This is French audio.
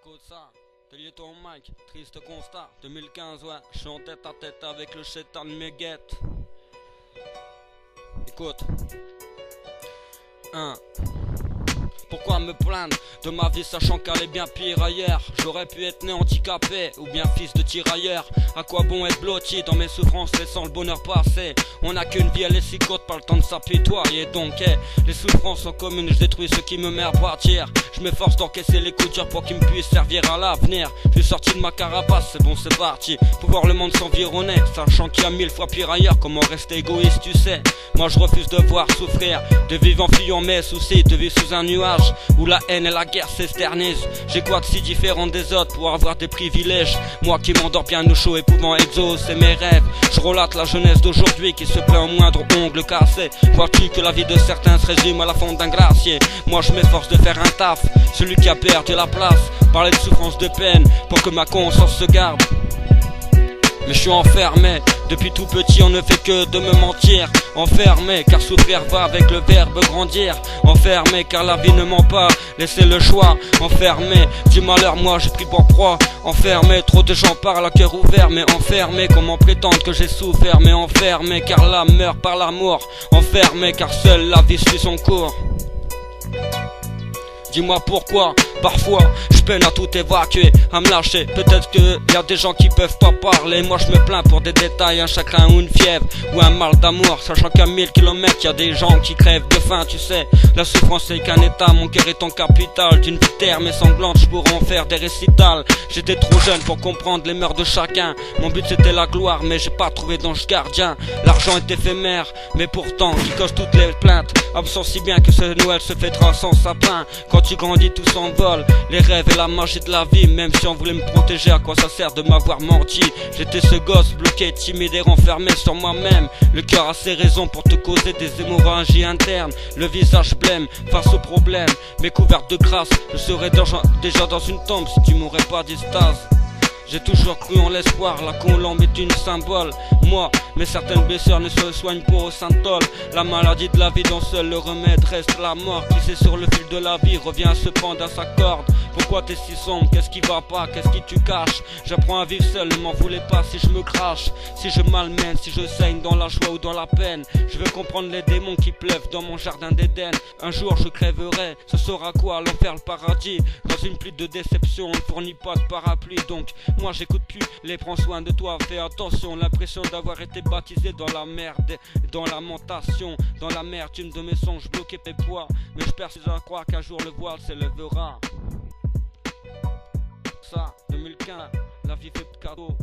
Écoute ça, t'es lié ton mic, triste constat. 2015, ouais, je suis en tête à tête avec le chétan de Meguette. Écoute. Pourquoi me plaindre de ma vie sachant qu'elle est bien pire ailleurs? J'aurais pu être né handicapé ou bien fils de tirailleur. À quoi bon être blotti dans mes souffrances laissant le bonheur passer? On n'a qu'une vie, elle est si courte, pas le temps de s'apitoyer. Donc les souffrances sont communes, je détruis ce qui me met à partir. Je m'efforce d'encaisser les coups durs pour qu'ils me puissent servir à l'avenir. Je suis sorti de ma carapace, c'est bon, c'est parti. Pour voir le monde s'environner, sachant qu'il y a 1000 fois pire ailleurs. Comment rester égoïste, tu sais? Moi je refuse de voir souffrir, de vivre en fuyant mes soucis, de vivre sous un nuage où la haine et la guerre s'externise. J'ai quoi de si différent des autres pour avoir des privilèges? Moi qui m'endors bien au chaud et pouvant exaucer mes rêves. Je relate la jeunesse d'aujourd'hui qui se plaint au moindre ongle cassé. Vois-tu que la vie de certains se résume à la fonte d'un glacier? Moi je m'efforce de faire un taf, celui qui a perdu la place. Parler de souffrance, de peine, pour que ma conscience se garde. Mais je suis enfermé, depuis tout petit on ne fait que de me mentir. Enfermé car souffrir va avec le verbe grandir. Enfermé car la vie ne ment pas, laissez le choix. Enfermé, du malheur moi j'ai pris pour proie. Enfermé, trop de gens parlent à cœur ouvert. Mais enfermé, comment prétendre que j'ai souffert? Mais enfermé car l'âme meurt par l'amour. Enfermé car seule la vie suit son cours. Dis-moi pourquoi, parfois, je peine à tout évacuer, à me lâcher. Peut-être que y a des gens qui peuvent pas parler. Moi je me plains pour des détails, un chagrin ou une fièvre ou un mal d'amour. Sachant qu'à 1000 km y a des gens qui crèvent de faim, tu sais. La souffrance c'est qu'un état, mon cœur est en capital. D'une vie terre mais sanglante, je pourrais en faire des récitals. J'étais trop jeune pour comprendre les mœurs de chacun. Mon but c'était la gloire mais j'ai pas trouvé d'ange gardien. L'argent est éphémère, mais pourtant qui cause toutes les plaintes. Absent si bien que ce Noël se fêtera sans sapin. Quand tu grandis tout s'envole, les rêves et la magie de la vie. Même si on voulait me protéger, à quoi ça sert de m'avoir menti? J'étais ce gosse bloqué, timide et renfermé sur moi-même. Le cœur a ses raisons pour te causer des hémorragies internes. Le visage blême face aux problèmes, mais couvert de grâce. Je serais déjà dans une tombe si tu m'aurais pas dit stase. J'ai toujours cru en l'espoir, la colombe est une symbole. Moi, mais certaines blessures ne se soignent pour au Saint-Ol. La maladie de la vie dont seul le remède reste la mort. Glissé sur le fil de la vie, revient à se pendre à sa corde. Pourquoi t'es si sombre? Qu'est-ce qui va pas? Qu'est-ce qui tu caches? J'apprends à vivre seul, ne m'en voulez pas si je me crache. Si je malmène, si je saigne dans la joie ou dans la peine. Je veux comprendre les démons qui pleuvent dans mon jardin d'Éden. Un jour je crèverai, ce sera quoi? L'enfer, le paradis? Dans une pluie de déception, on ne fournit pas de parapluie. Donc moi j'écoute plus, les prends soin de toi, fais attention. L'impression d'avoir été baptisé dans la merde, dans la lamentation, dans la l'amertume de mes songes bloqués tes poids. Mais je persiste à croire qu'un jour le voile s'élèvera. Ça, 2015, la vie fait de cadeaux.